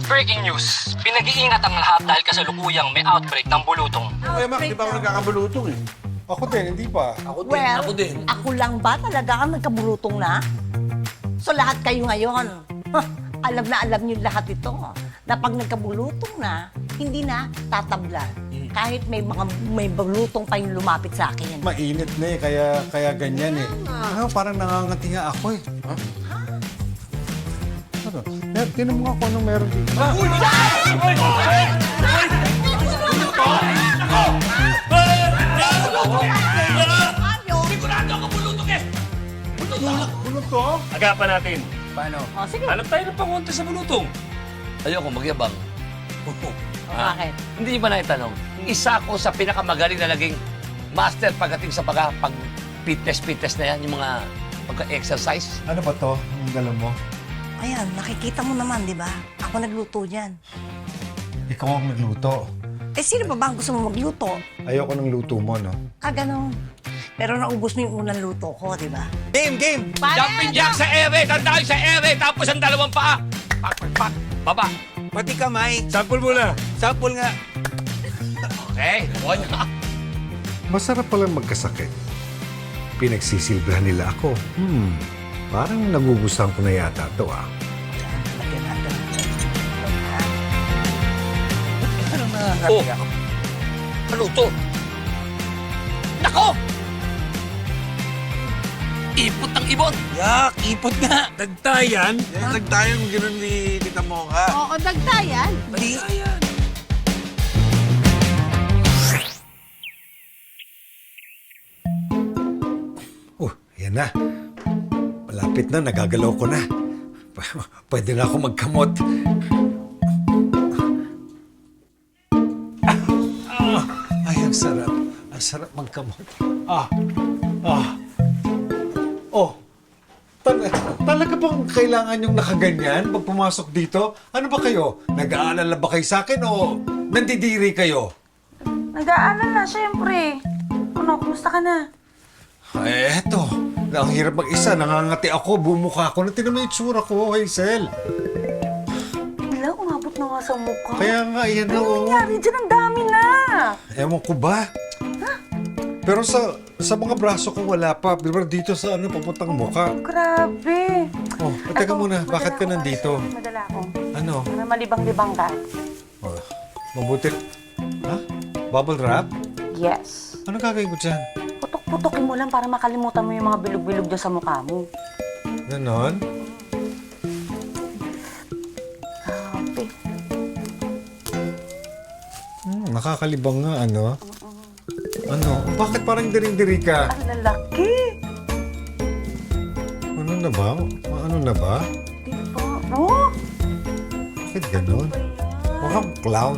Breaking news. Pinag-iingat ang lahat dahil kasalukuyang may outbreak ng bulutong. Eh, Mac, di pa ako nagkakabulutong eh. Ako din, hindi pa. Well, ako lang ba talaga ang nagkaburutong na? So lahat kayo ngayon, alam na alam niyo lahat ito, na pag nagkabulutong na, hindi na tatabla. Kahit may bulutong pa yung lumapit sa akin. Mainit na eh, kaya ganyan eh. Ano, parang nangangati nga ako eh. Ano? Tinan mo nga kung anong meron dito. Sigurado ako bulutong eh! Bulot to? Agapan natin. Paano? O, sige. Hanap tayo ng pangunti sa bulutong. Ayoko magyabang. Bakit? Hindi ba na itanong? Isa ko sa pinakamagaling na naging master pagdating sa pag-fitness na yan, yung mga pagka-exercise. Ano ba to? Ang dala mo? Ayan, nakikita mo naman, di ba? Ako nagluto dyan. Ikaw ang nagluto. Eh, sino ba ba ang gusto mo magluto? Ayoko ng luto mo, no? Ganun. Pero naubos mo yung unang luto ko, di ba? Game, game! Jumping jack sa ere, tandaan sa ere, tapos ang dalawang paa. Pak, baba. Pati kamay. Sample muna. Sample nga. Okay, one. Masarap palang magkasakit. Pinagsisilbihan nila ako. Parang nagugustuhan ko na yata to ah. Lagyan natin. Oh, ano to? Nako! Ipot ng ibon. Yak, ipot nga. Dagtayan. Yan, nagtayo kung gano'n ni Tita Mocha. Oo, dagdayan. Dagtayan. Yan na. Malapit na, nagagalaw ko na. Pwede na ako magkamot. Ay, ang sarap. Ang sarap magkamot. Oh, talaga bang kailangan yung nakaganyan pag pumasok dito? Ano ba kayo? Nag-aalala ba kayo sa akin o nandidiri kayo? Nag-aalala, syempre. Ano, kumusta ka na? Eh, eto. Ang hirap mag-isa. Nangangati ako. Bumukha ako. Natin mo yung itsura ko, Hazel. Wala, umabot na nga sa mukha. Kaya nga, yan na. Ano Oh. nangyari dyan? Ang dami na. Ewan ko ba? Pero sa mga braso ko wala pa. Pero dito sa papuntang mukha. Grabe. Oh, teka muna. Bakit ka madala ko nandito? kasi, Madala ko. Ano? Para malibang-libang ka. Oh, mabuti. Ha? Bubble wrap? Yes. Ano gagawin ko dyan? Putok-putokin mo lang para makalimutan mo yung mga bilog-bilog dyan sa mukha mo. Ganon? Grabe. Nakakalibang nga, ano? Ano? Bakit parang diring-diri ka? Ang lalaki. Ano na ba? Ano na ba? Diba? Oh! Bakit ganon? Mukhang clown.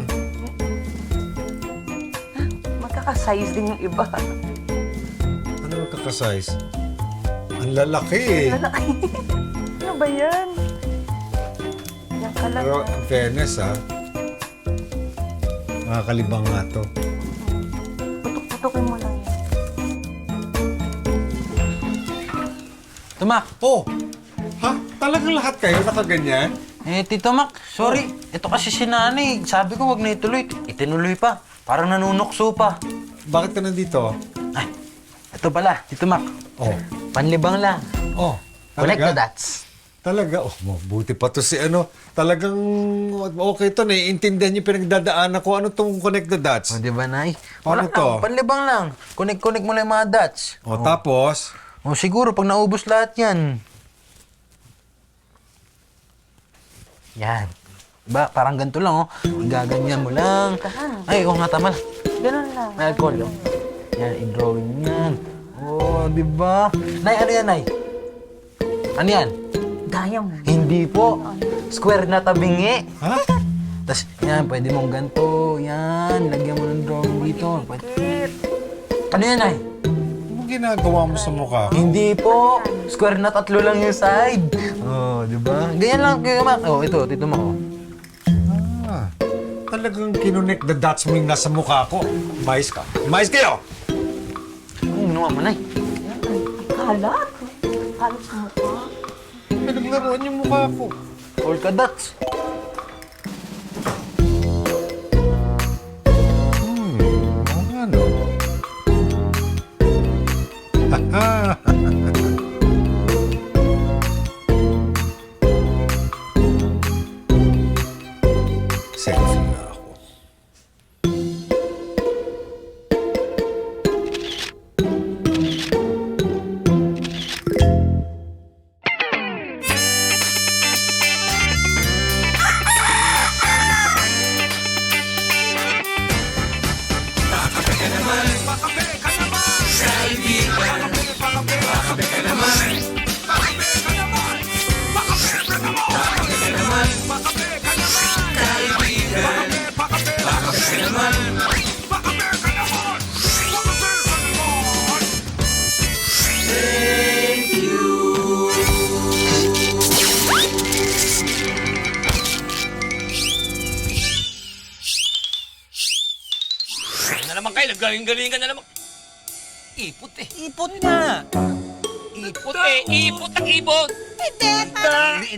Magkakasize din yung iba. Ano magkakasize? Ang lalaki eh. Lalaki. Ano ba yan? Yan ka lang. Pero in fairness ha, makakalibang nga to. Putok-putokin mo lang yan. Tumak! Oh! Ha? Talagang lahat kayo nakaganyan? Tito Mac, sorry. Ito kasi si Nanay. Sabi ko wag na ituloy. Itinuloy pa. Parang nanunukso pa. Bakit ka nandito? Ay, ito pala, Tito Mac. Oh. Panlibang lang. Oh. Connect the Talaga? dots. Talaga? Oh, mabuti pa to si ano. Talagang okay to. Naiintindihan niyo pinagdadaanan ko. Ano tong connect the dots? O, di ba, Nay? Paano Wala to? lang, panlibang lang. Connect mo lang yung mga dots. Oh, tapos? O, siguro, pag naubos lahat yan. Yan. Diba? Parang ganito lang, oh. Gaganyan mo lang. Ay, oo nga, tama. Ganun lang. May alcohol, oh. Yan, i-drawing mo yan. Oh, di ba? Nay, ano yan, Nay? Ano yan? Gaya mo. Hindi po. Square na tabingi. Ha? Tapos, yan, pwede mong ganito. Yan, lagyan mo ng drawing dito. Pwede. Ano yan, Nay? Ano ginagawa mo sa mukha ko? Hindi po. Square na 3 lang yung side. Oh, di ba? Ganyan lang kayo, Mac. Oh, ito, Tito Mac, oh. Ah, talagang kinonek the dots mo yung nasa mukha ko. Mais ka. Mais kayo! Ano ginawa mo, Nay? Kalat. Kalat sa mukha. Pinaglaruan yung mukha ko. Polka dots. naggaling-galing ka na naman. Ipot eh. Ipot nga. Ipot eh. Ipot ang ibon. Hindi,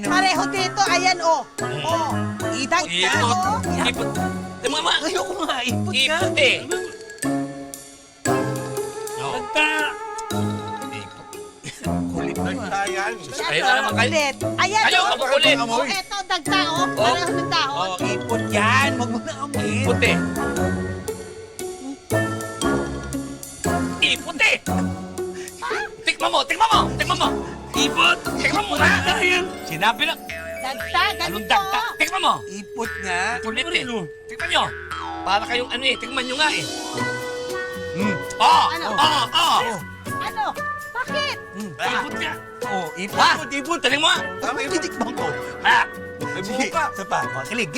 pareho dito. Ayan, oh. Oh. Ipot Dagdag, nga. oh. Ipot. Tama. Ayoko nga, ipot nga. Ipot eh. Tagta! Kulit na yan. Ayun na naman kayo. Ulit. Ayan, Ayaw oh. ka makulit. Oh, eto, dagdag, oh. Pareho ng dahon. Oh, ipot yan. Huwag mo na amoyin. Ipot eh. Ipot eh. Tikman mo. Ipot. Tikman mo na. Sinabi lang. Dagdag, Anong ganito. dagdag? Tikman mo. Ipot nga. Kulit eh. Tikman nyo. Para kayong ano eh. Tikman nyo nga eh. Oo. Ano? Oo. Ano? Bakit? Ipot nga. Oh, ipot. Ha? Ipot. Taling mo nga. Tama yung titikman ko. Ha? May buo pa. Isa pa. Oh, kilig.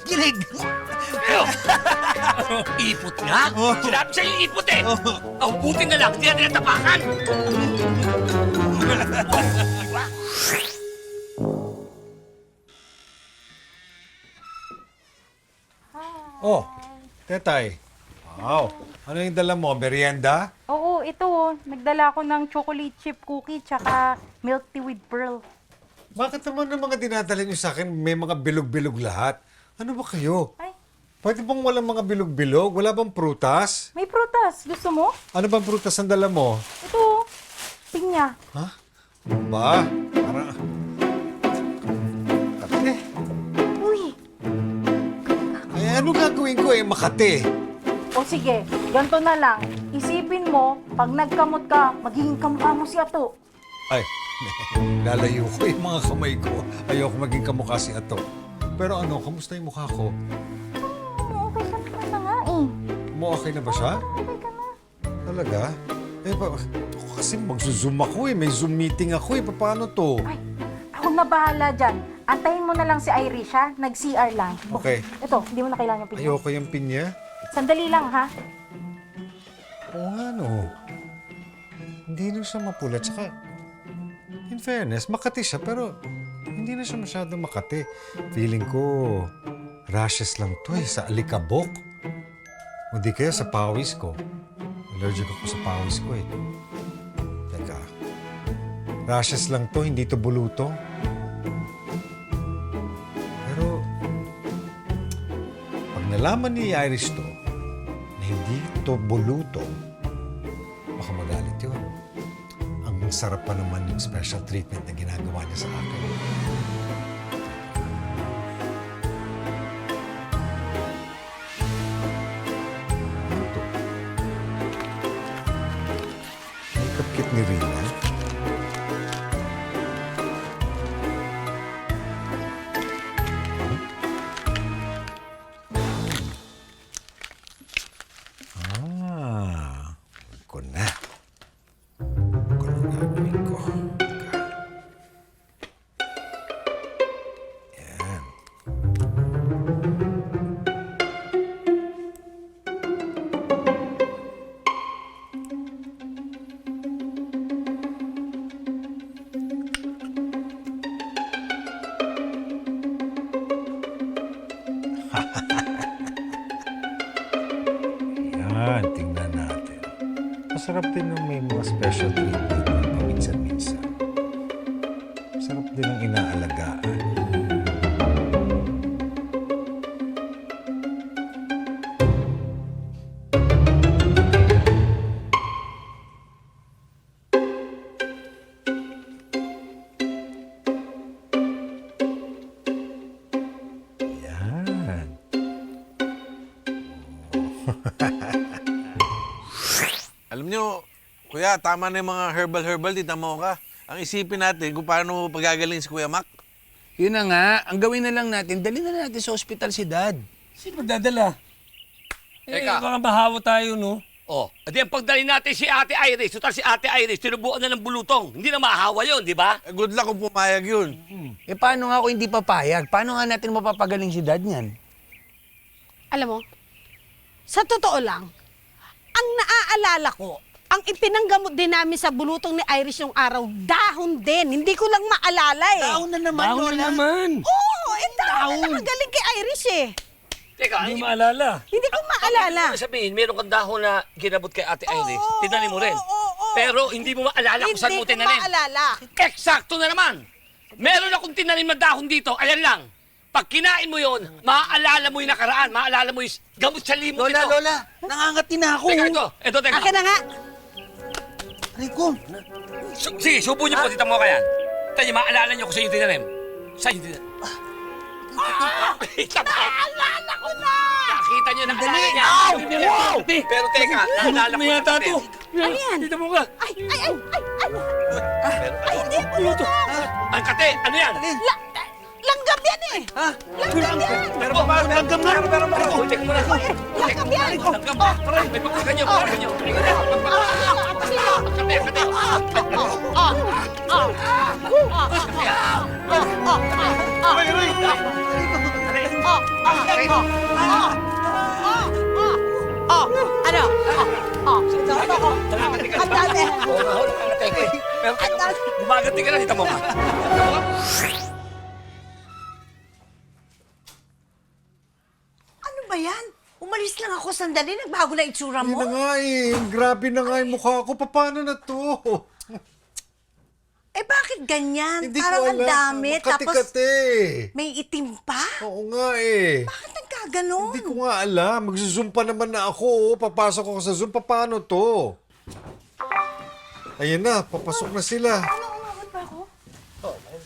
Kilig. Ayaw. Ipot nga? Sinabi sa'yo ipot eh. Oh, buti na lang. Hindi na tinatapakan. Diba? Oh, Tetay. Wow. Ano yung dala mo? Merienda? Oo, ito oh. Nagdala ako ng chocolate chip cookie tsaka milk tea with pearl. Bakit naman ang mga dinadala niyo sa akin may mga bilog-bilog lahat? Ano ba kayo? Ay, Pwede bang walang mga bilog-bilog? Wala bang prutas? may prutas. Gusto mo? Ano bang prutas ang dala mo? Ito oh. Pinya. Ha? Ano ba? Parang... Kate. Uy. Eh, ano gagawin ko eh? Makate. O sige, ganito na lang. Isipin mo, pag nagkamot ka, magiging kamukha mo si Ato. Ay, lalayo ko yung mga kamay ko. Ayoko maging kamukha si Ato. Pero ano, kamusta yung mukha ko? Okay ka naman na nga eh. Okay na ba siya? Okay ka na. Talaga? Eh, kasi mag-zoom ako eh. May Zoom meeting ako eh. Paano to? Ay, ako na bahala dyan. Antayin mo na lang si Irish ha. Nag-CR lang. Okay. Ito, hindi mo na kailangan yung pinya. Ayoko yung pinya. Sandali lang ha. Oo nga no. Hindi na siya mapulat. Saka, in fairness, Makati siya. Pero hindi na siya masyado Makati. Feeling ko, rashes lang to eh. Sa alikabok. O di kaya sa pawis ko. Allergic ako sa pawis ko eh. Teka. Rashes lang to, hindi to bulutong. Pero, pag nalaman ni Irish to, na hindi to bulutong, baka magalit yun. Ang sarap pa naman yung special treatment na ginagawa niya sa akin. Ano to? May kapkit ni Rina. Ah, ko na. Ko na gagawin ko. Yan. Yan, tingnan natin. Masarap din yung may mga special treatment na paminsan-minsan. Masarap din ang inaalagaan. Yan. Alam nyo, kuya, tama na yung mga herbal, tita mo ka. Ang isipin natin kung paano pagagaling si Kuya Mac. Yun na nga, ang gawin na lang natin, dali na natin sa ospital si Dad. Sino magdadala? Teka. Baka bahawa tayo, no? Oh, edi ang pagdali natin si Ate Iris. Total si Ate Iris, tinubuan na ng bulutong. Hindi na mahahawa yun, di ba? Eh, good luck kung pumayag yun. Eh paano nga ako hindi papayag? Paano nga natin mapapagaling si Dad niyan? Alam mo, sa totoo lang, ang naaalala ko, ang ipinanggamot din namin sa bulutong ni Irish yung araw, dahon din. Hindi ko lang maalala eh. Taon na naman, Baho Lola. na naman. Oo, dahon na magaling kay Irish eh. Teka, Hindi mo maalala. Hindi ko maalala. Ibig sabihin, meron kang dahon na ginabot kay Ate Iris. Tinanim mo rin. Pero hindi mo maalala kung saan mo Hindi ko tinanim. maalala. Eksakto na naman! Meron akong tinanim na dahon dito. Ayan lang. Pag kinain mo yon, maaalala mo yung nakaraan. Maaalala mo yung gamot sa limot Lola, ito. Lola, nangangati na ako. Teka, ito, teka. Akin na nga. Aray ko. Sige, subo niyo po, tita mo ka yan. Tayo, maalala niyo kung saan yung tinanim. Saan yung tinanim? Naalala ko na! Nakita niyo, naalala niya. Wow! Pero teka, naalala ko May yata natin. to. Ano yan? Dito mo ka. Ay! Ay, hindi mo luto. Ang kate, ano yan? Langgam yan eh! Langgam yan! Pero pa, langgam na. Pero pa, teka muna. Langgam yan! Langgam ba? May pagkakan niyo, pagkakan niyo. Ano? Ang dami! Pero gumagati ka na, tita mo ka. Ano ba yan? Umalis lang ako sandali, nagbago na itsura Hindi mo. na nga eh. Grabe na nga yung mukha ko. Paano na to? Eh bakit ganyan? Hindi Parang ko ang alam. dami, tapos Makati-kati. may itim pa. Oo nga eh. Bakit nagkaganon? Hindi ko nga alam. Magzo-zoom pa naman na ako. Oh. Papasok ako sa Zoom. Paano to? Ayan na. Papasok na sila. Ano, umabot ba ako?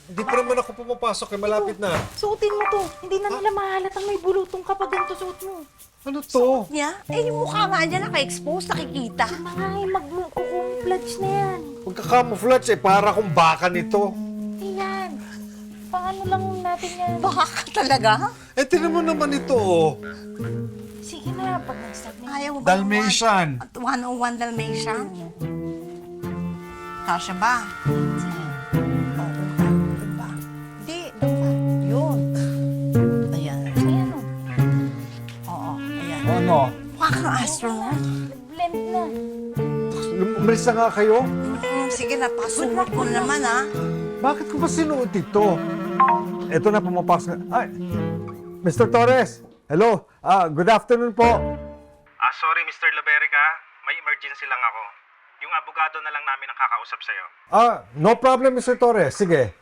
Hindi pa naman ako pumapasok. Eh. Malapit na. Suotin mo to. Hindi na nila mahalatang may bulutong kapag ganito suot mo. Ano to? Niya? Eh, yung mukha nga niya naka-expose, nakikita. Mga mag-camouflage na yan. Pagka-camouflage eh. Para akong baka nito. Ayan. Paano lang natin yan? Baka ka talaga? Eh, tinan mo naman ito oh. Sige na, pag nag-start na. Ayaw mo ba? Dalmatian. 101 Dalmatian? Kasya ba? Oo, doon ba? Hindi, doon ba? Yun. Ayan. Ayan o. Oo, ayan. Ano? Mukha kang astronaut. Blend na. Umalis na nga kayo? Sige na, pasunod mo naman ha. Bakit ko ba sinuot ito? Ito na, pumapasok na. Ay! Mr. Torres! Hello! Good afternoon po. Sorry Mr. Laberica, may emergency lang ako. Yung abogado na lang namin ang kakausap sa'yo. No problem, Mr. Torres. Sige.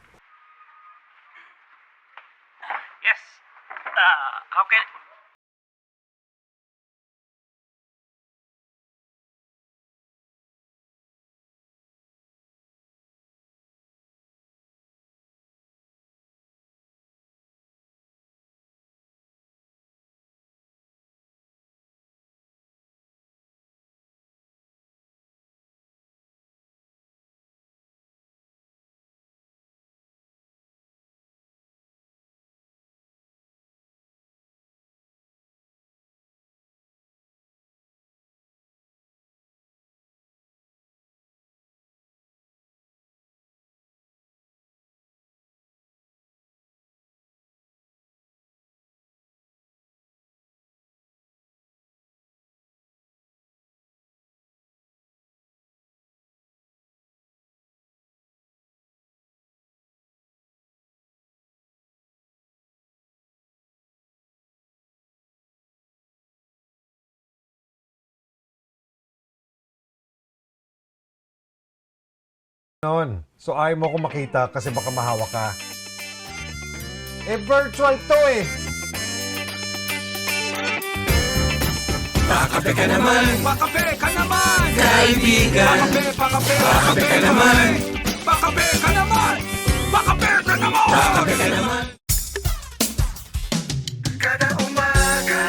Yes. How can... Noon. So ayaw mo ko makita kasi baka mahawa ka. Eh, virtual to eh. Pakape ka naman! Pakape ka naman! Kaibigan! Pakape ka naman! Pakape ka naman! Pakape ka naman! Pakape ka naman! Kada umaga,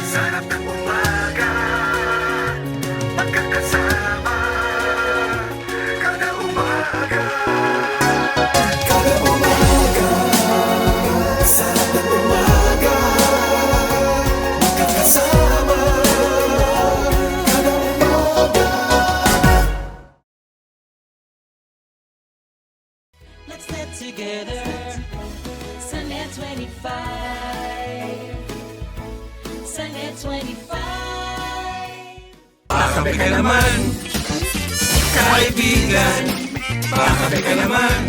sarap ng umaga, magkakasama. Kada umaga, sarap ng umaga, magkakasama. Kada umaga. Let's get together. Sunday 25. Sunday 25. Pakape ka naman! Kaibigan! Pakape ka naman!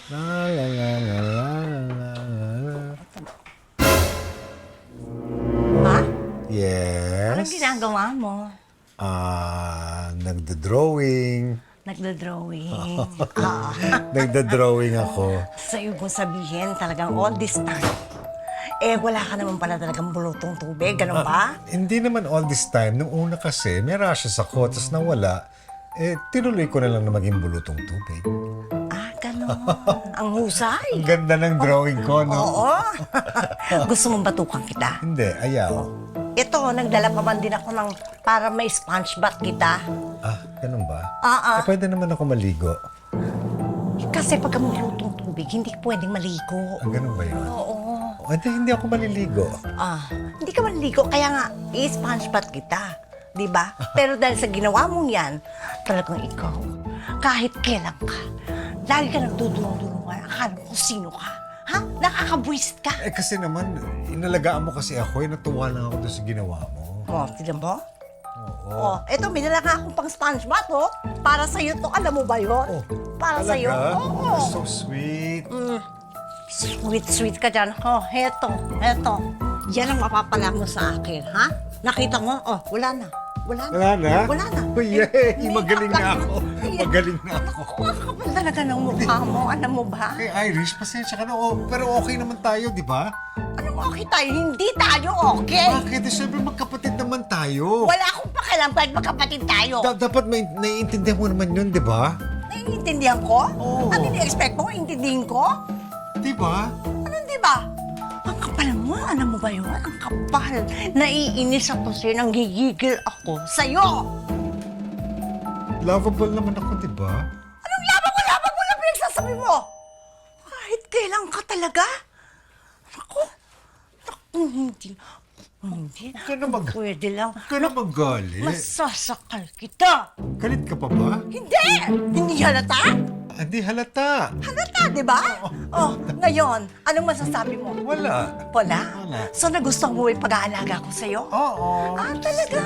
La la la la la ginagawa mo? Nagda-drawing. Nagda-drawing. Nagda-drawing ako. Sa'yo kong sabihin, talagang all this time. Wala ka naman pala talagang bulutong tubig, ganun ba? Hindi naman all this time. Nung una kasi, may rashes ako, tapos nawala. Tinuloy ko na lang na maging bulutong tubig. Ganun. Ang husay. Ang ganda ng drawing ko, no? Oo. Gusto mong batukan kita? Hindi, ayaw. Ito, nagdala pa man din ako ng para may sponge bath kita. Ganun ba? Pwede naman ako maligo. Kasi pagka maglutong tubig, hindi pwedeng maligo. Ganun ba yun? Oo. Hindi ako maliligo. Hindi ka maliligo, kaya nga, i-sponge bath kita. Diba? Pero dahil sa ginawa mong yan, talagang ikaw, kahit kailan ka, lagi ka nagdudulong-dulungan, akala mo kung sino ka. Ha? Nakakabwisit ka. Kasi naman, inalagaan mo kasi ako, natuwa lang ako doon sa ginawa mo. Tignan mo? Oo. Eto, may dala nga akong pang sponge bath, Para sa'yo to, alam mo ba yun? Para sa'yo? Oo. So sweet. Sweet ka dyan. Heto. Yan ang mapapala mo sa akin, ha? Nakita mo? Wala na. Wala na? Wala na. Yay! Magaling na ako. Magaling na ako. Ang kapal talaga ng mukha mo. Alam mo ba? Irish, pasensya ka na. Pero okay naman tayo, di ba? Anong okay tayo? Hindi tayo okay. Bakit? Siyempre magkapatid naman tayo. Wala akong pakialam kahit magkapatid tayo. Dapat naiintindihan mo naman yun, di ba? Naiintindihan ko? Oo. Ano ni-expect mo? Intindihin ko? Di ba? Anong di ba? Ang kapal mo, alam mo ba yun? Ang kapal. Naiinis ako sa'yo, nanggigigil ako sa'yo. Lovable naman ako, di ba? Anong labang mo lang pinagsasabi mo? Kahit kailan ka talaga? Naku, hindi. Ka na Pwede lang. Ka na magalit. Masasakal kita. Galit ka pa ba? Hindi! Hindi halata? Hindi halata. Halata, di ba? Ngayon, anong masasabi mo? Wala. Wala? Wala. So, nagustuhan mo yung pag-aalaga ko sa'yo? Oo. Talaga?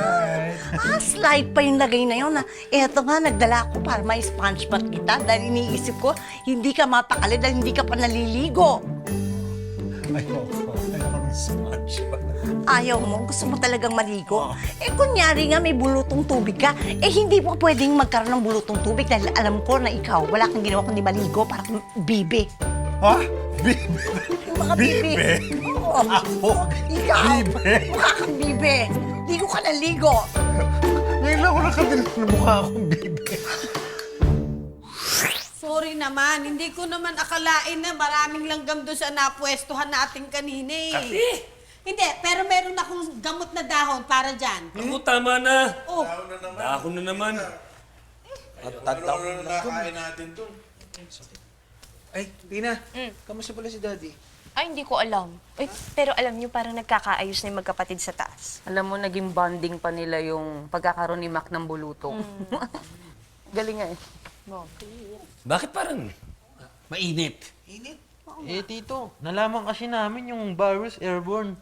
Slide pa yung lagay na yun. Eto nga, nagdala ako para may sponge bath kita dahil iniisip ko, hindi ka mapakali dahil hindi ka pa naliligo. Ayoko ng sponge. Ayaw mo? Gusto mo talagang maligo? Kunyari nga may bulutong tubig ka, hindi mo pwedeng magkaroon ng bulutong tubig dahil alam ko na ikaw, wala kang ginawa kundi maligo para kang bibe. Ha? Bibe? Mga bibe? Oo. Ako? Ikaw? Bibe? Mukha kang bibe. Ligo ka na ligo. Ngayon lang ako nakadinig na mukha akong bibe. Sorry naman, hindi ko naman akalain na maraming langgam doon sa napwestuhan natin kanina eh. Kasi? Hindi, pero meron akong gamot na dahon para dyan. Ako, tama na. Dahon na naman. Dahon na naman. Ano na nakain natin to? Ay, Tina, kamusta pala si Daddy? Ay, hindi ko alam. Ay, pero alam niyo, parang nagkakaayos na yung magkapatid sa taas. Alam mo, naging bonding pa nila yung pagkakaroon ni Mac ng bulutong. Galing nga eh. Bakit parang mainit? Init? Tito, nalaman kasi namin yung virus airborne.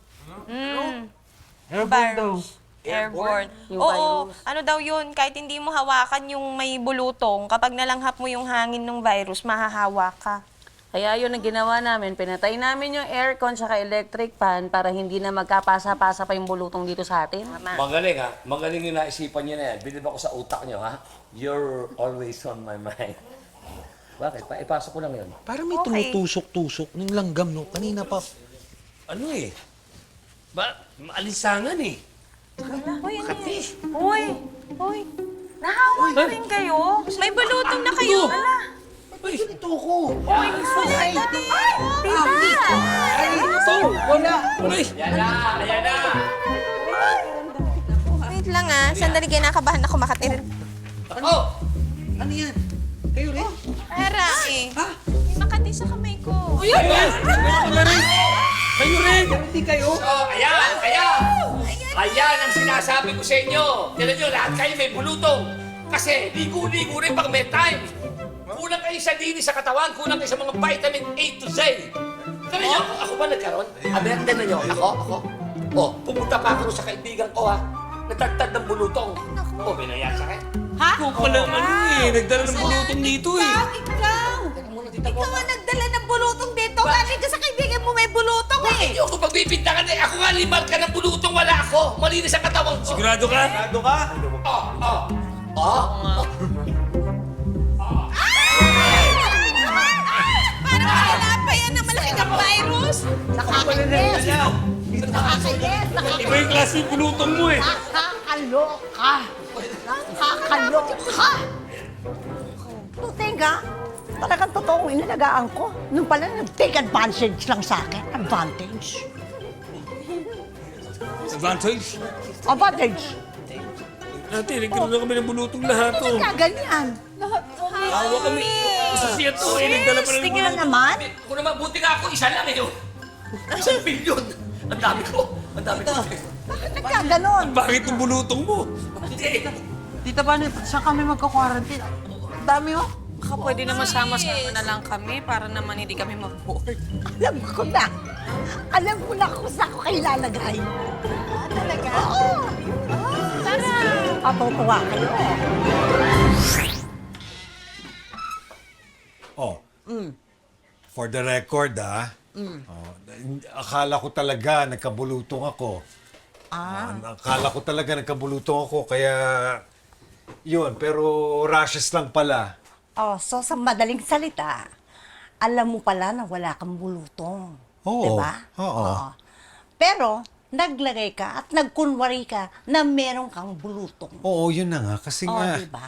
Airborne daw. Airborne. Yung Oo, virus. ano daw yun, kahit hindi mo hawakan yung may bulutong, kapag nalanghap mo yung hangin ng virus, mahahawa ka. Kaya yun ang ginawa namin. Pinatay namin yung aircon saka electric fan para hindi na magkapasa-pasa pa yung bulutong dito sa atin. Magaling ha. Magaling yung naisipan niyo na yan. Bilib ako sa utak niyo ha. You're always on my mind. Bakit? Ipasok ko lang yun. Parang may tumutusok-tusok ng langgam, no? Kanina pa. Ano eh? Maalinsangan eh. Uy, ano yun? Uy, nahawa na rin kayo? May bulutong na kayo. Ala. Uy, ito ko. Uy, ay, tita! Ito, wala. Uy, yan na. Wait lang sandali kinakabahan ako makatir. Ako! Ano yan? Kayo rin? Pera eh. May makati sa kamay ko. Uy, ayan! Kayo rin! Hindi kayo? Ayan ang sinasabi ko sa inyo. Tignan nyo, lahat kayo may bulutong. Kasi ligo-ligo rin pag may time. Kulang kayo sa linis sa katawan, kulang kayo sa mga vitamin A to Z. Tignan nyo, ako ba nagkaroon? Tignan nyo, ako. Pumunta pa ako sa kaibigan ko ha. Natagtad ng bulutong. May nangyari sa akin. Ha? Ikaw pala nagdala ng bulutong dito eh. Ikaw ang nagdala ng bulutong dito. Galing ka sa kaibigan mo may bulutong eh. Bakit niyo ako pagbibintangan eh? Ako nga limal ka ng bulutong, wala ako. Malinis ang katawan ko. Sigurado ka? Sigurado ka? Parang wala pa yan ng malaki kang virus. Nakakainis! Nakakainis! Iba yung klase yung bulutong mo eh. Nakakaloka! Nakakaloka! Tuting ka, talagang totoong inalagaan ko. Nung pala nag-take advantage lang sa akin. Advantage. Advantage. Advantage. Ate, nagkaroon na kami ng bulutong lahat to. Kaganyan. Awa kami. Isa siya to eh. Nagdala pa ng Tingnan bulutong. naman. Kung naman, buti nga ako, isa lang eh. Isang bilyon. Ang dami ko. Ang dami ko. Bakit nagkaganon? Bakit yung bulutong mo? Tita Bani, saan kami magka-quarantine? Ang dami oh. Baka pwede naman sama-sama na lang kami para naman hindi kami mag-board. Alam ko na. Alam ko na kung saan ko kayo lalagay. Talaga? Oo. Tara! Patutuwa kayo. Oh. For the record, Oh, akala ko talaga nagkabulutong ako. Akala ko talaga nagkabulutong ako, kaya yun, pero rashes lang pala. Oh, so sa madaling salita, alam mo pala na wala kang bulutong. Oo. Diba? Oo. Pero, naglagay ka at nagkunwari ka na meron kang bulutong. Oo, yun na nga. Kasi Oo, nga, diba?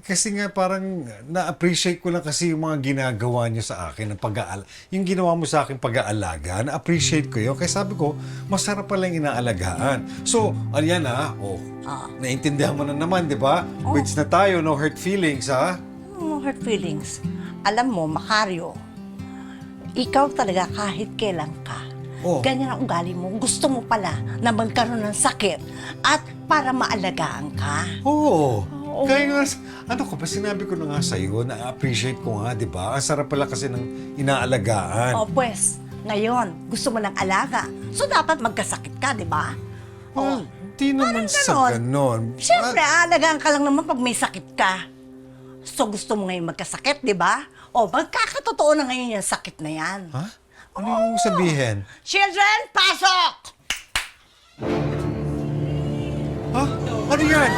kasi nga parang na-appreciate ko lang kasi yung mga ginagawa niyo sa akin, ng yung ginawa mo sa akin pag-aalaga, na-appreciate ko yun. Kaya sabi ko, masarap pala yung inaalagaan. So, ayan naintindihan mo na naman, di ba? Quits na tayo, no hurt feelings, ha? No hurt feelings. Alam mo, Macario, ikaw talaga kahit kailan ka, ganyan ang ugali mo. Gusto mo pala na magkaroon ng sakit at para maalagaan ka. Oo. Kaya nga, ano ko ba, sinabi ko na nga sa'yo, na-appreciate ko nga, di ba? Ang sarap pala kasi ng inaalagaan. O pues, ngayon, gusto mo ng alaga. So dapat magkasakit ka, di ba? Di naman sa ganon. Siyempre, aalagaan ka lang naman pag may sakit ka. So gusto mo ngayon magkasakit, di ba? O magkakatotoo na ngayon yung sakit na yan. Ha? Ano yung sabihin? Children, pasok! Ha? Ano yan?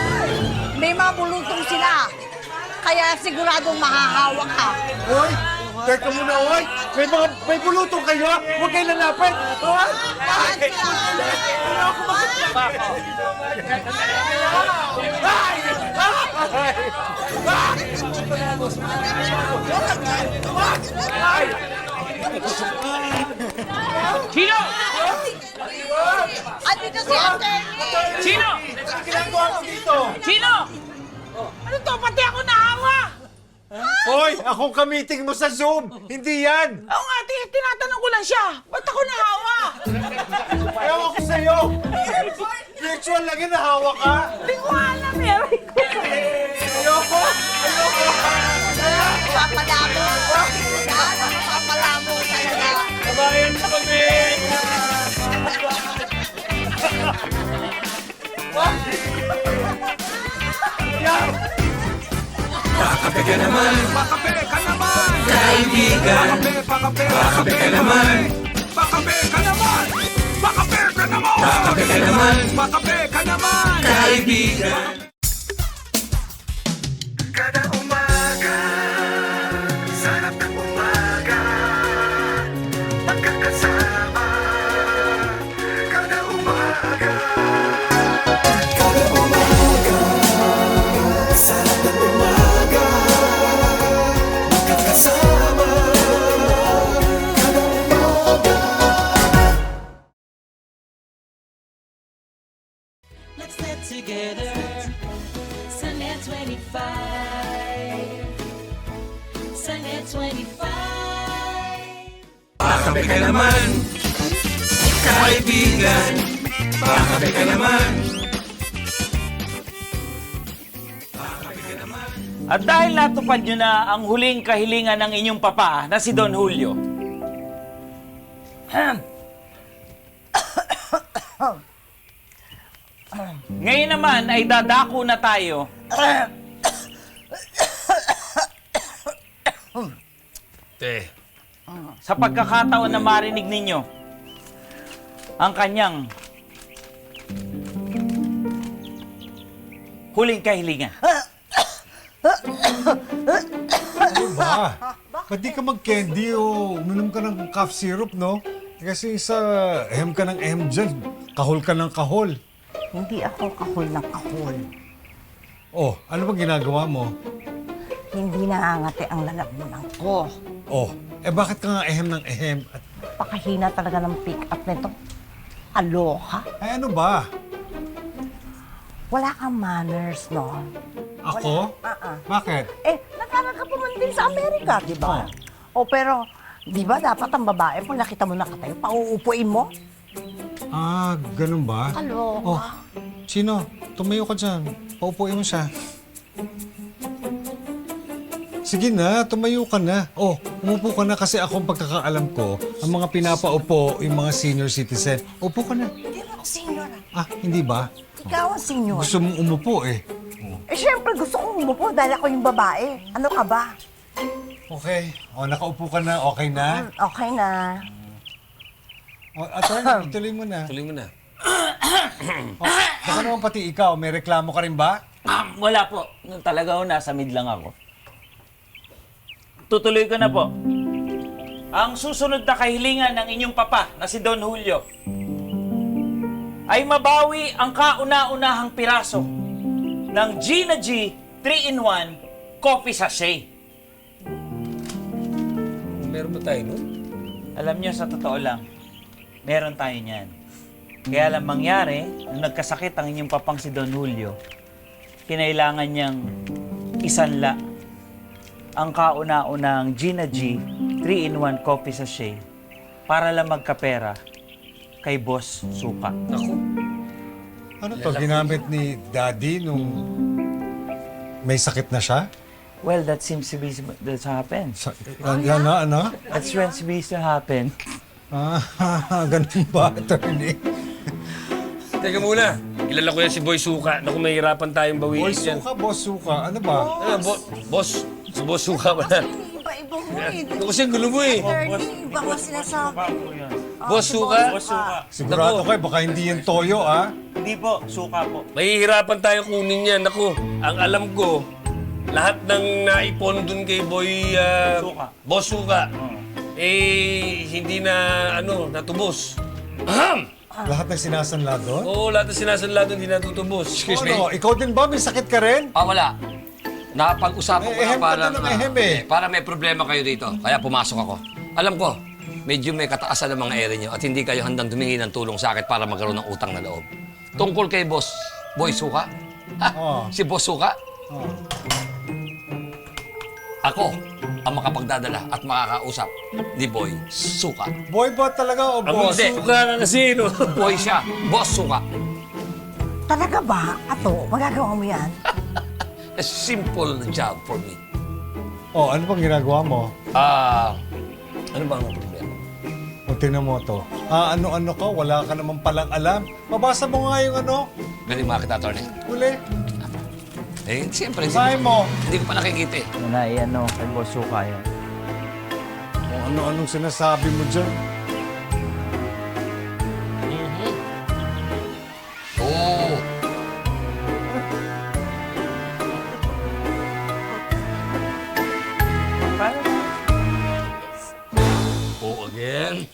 May mga bulutong sila. Kaya siguradong mahahawa ka. Hoy! Teka muna, hoy! May bulutong kayo, ha? Huwag kayo lalapit! Hoy! Chino! Andito si Ate! Chino! Ginagawa mo dito? Chino! Ano to? Pati ako nahawa! Hoy! Akong kamiting mo sa Zoom! Hindi yan! Oo nga, tinatanong ko lang siya. Ba't ako nahawa? Ayaw ako sa'yo! Virtual lang yun, nahawa ka! Hindi ko alam eh. Ayoko! Ayoko! Papalamo! Papalamo talaga! Kabayan mo kami! Pakape ka naman! Pakape ka naman! Kaibigan! Pakape ka naman! Pakape ka naman! Pakape ka naman! Pakape ka naman! Pakape ka naman! Kaibigan! Kada umaga, sarap ng umaga, magkakasama. Kada umaga, kada umaga, sarap ng umaga, magkakasama. Kada umaga. Let's get together. Sunday 25. Sunday 25. Pakape ka naman, kaibigan. Pakape ka naman. At dahil natupad nyo na ang huling kahilingan ng inyong papa na si Don Julio, ngayon naman ay dadako na tayo sa pagkakataon na marinig ninyo ang kanyang huling kahilingan. Ano ba? Ba't di ka mag-candy o uminom ka ng cough syrup, no? Kasi isa, ehem ka ng ehem dyan. Kahol ka ng kahol. Hindi ako kahol ng kahol. Oh, ano bang ginagawa mo? Hindi nangangati ang lalamunan ko. Oh, bakit ka nga ehem ng ehem? At, Pakahina talaga ng pick-up nito. Aloha. ano ba? Wala kang manners, no? Ako? Bakit? Nag-aral ka pa man din sa Amerika, di ba? O pero, di ba dapat ang babae, pag nakita mo nakatayo, pauupuin mo? Ganun ba? Aloha. Oh, sino? Tumayo ka dyan. Paupuin mo siya. Sige na, tumayo ka na. Oh, umupo ka na kasi ako ang pagkakaalam ko, ang mga pinapaupo, yung mga senior citizen. Upo ka na. Hindi mo ako senior. Hindi ba? Ikaw ang senior. Gusto mong umupo eh. Siyempre gusto kong umupo dahil ako yung babae. Ano ka ba? Okay. Nakaupo ka na. Okay na? Okay na. Attorney, ituloy mo na. Tuloy mo na. Baka naman pati ikaw, may reklamo ka rin ba? Wala po. Talaga ho, nasa mid lang ako. Tutuloy ko na po. Ang susunod na kahilingan ng inyong papa na si Don Julio ay mabawi ang kauna-unahang piraso ng Gina G 3-in-1 coffee sachet. Meron ba tayo nun? Alam niyo, sa totoo lang, meron tayo niyan. Kaya lang mangyari, nung nagkasakit ang inyong papang si Don Julio, kinailangan niyang isanla ang kauna-unahang Gina G 3-in-1 coffee sachet para lang magkapera kay Boss Suka. Naku. Ano to, ginamit ni Daddy nung may sakit na siya? Well, that seems to be that's happened. Ano? That's when seems to happen. Ganun ba, attorney? Teka muna. Kilala ko yan si Boy Suka. Naku, mahirapan tayong bawiin yan. Boss Suka, ano ba? Boss. Si Boss Suka ba na? Iba-iba mo eh. Kasi ang gulo mo eh. Iba mo sinasabi. Boss Suka? Boss Suka. Sigurado kayo, baka hindi yung toyo, Hindi po, Suka po. Mahihirapan tayo kunin yan. Naku, ang alam ko, lahat ng naipon dun kay Boy Suka. Boss Suka, hindi na, natubos. Lahat ng sinasanla doon? Oo, lahat ng sinasanla dun, hindi natutubos. Excuse me. Ikaw din ba? May sakit ka rin? Wala. Napag-usapan ko na Ehem ka para, din ng ehem eh. para may problema kayo dito. Kaya pumasok ako. Alam ko, medyo may kataasan ng mga ere nyo at hindi kayo handang tumingi ng tulong sa akin para magkaroon ng utang na loob. Tungkol kay Boy Suka? Si Boss Suka? Ako ang makapagdadala at makakausap ni Boy Suka. Boy ba talaga o boss? Hindi. Suka na kasi, no? Boy siya. Boss Suka. Talaga ba? Ato, magagawa mo yan? A simple job for me. Ano bang ginagawa mo? Ano ba ang problema? Tingnan mo to. Ano-ano ka? Wala ka naman palang alam. Mabasa mo nga yung ano. Galing mga kita, attorney. Uli. Siyempre, Basahin mo. Hindi ko pa nakikita eh. Kay Boss Suka yan. Ano-anong sinasabi mo dyan? Oo. Again.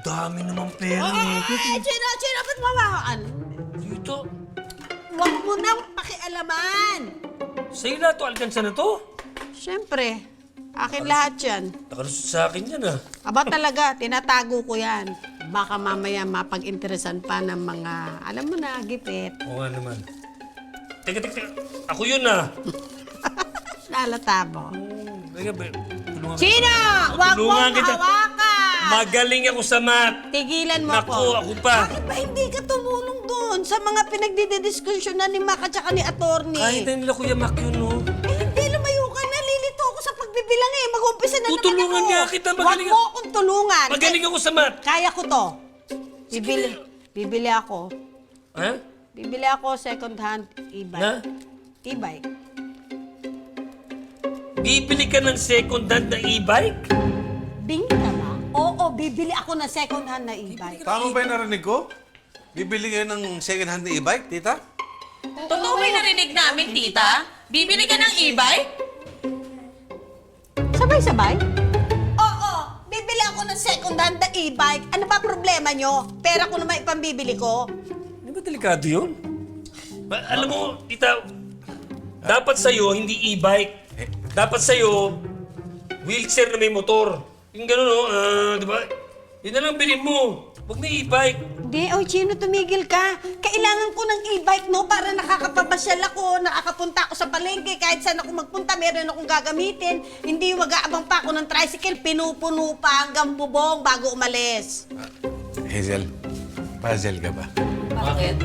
Dami naman pera nito. Chino, ba't mawakaan? Dito. Huwag mo nang pakialaman. Sa'yo lahat to, alkansa na to. Siyempre, akin lahat yan. Nakalusot sa akin yan, Aba talaga, tinatago ko yan. Baka mamaya mapag-interesan pa ng mga, alam mo na, gipit. Oo nga naman. Teka. Ako yun, Lalata mo. Teka, tulungan ka. Chino! Huwag Tulungan mong kita. hawakan! Magaling ako sa math. Tigilan mo Naku, ako. ako pa. Bakit ba hindi ka tumulong doon sa mga pinagdidiskusyonan ni Mac at saka ni Attorney? Kahit na nila Kuya Mac yun, no? Hindi, lumayo ka na. Lilito ako sa pagbibilang eh. Mag-umpisa na Tutulungan naman ako. nga kita. Huwag Magaling mo akong tulungan. Magaling ako sa math. Kaya ko to. Bibili ako. Ha? Bibili ako second hand e-bike. Na? E-bike. Bibili ka ng second hand na e-bike? Bingi ka ba? Oo, bibili ako ng second hand na e-bike. Tama ba yung narinig ko? Bibili kayo ng second hand na e-bike, tita? Totoo ba yung narinig namin, tita? Bibili ka ng e-bike? Sabay-sabay? Oo, bibili ako ng second hand na e-bike. Ano ba problema nyo? Pera ko naman ipambibili ko. Di ba delikado yun? Alam mo, tita, dapat sa'yo hindi e-bike. Dapat sa'yo, wheelchair na may motor. Yung gano'n, no? Di ba? Yun na lang bilhin mo. Huwag na e-bike. Hindi, Chino, tumigil ka. Kailangan ko ng e-bike, no? Para nakakapapasyal ako, nakakapunta ako sa palengke. Kahit saan ako magpunta, meron akong gagamitin. Hindi mag-aabang pa ako ng tricycle. Pinupuno pa hanggang bubong bago umalis. Hazel, puzzle ka ba? Bakit?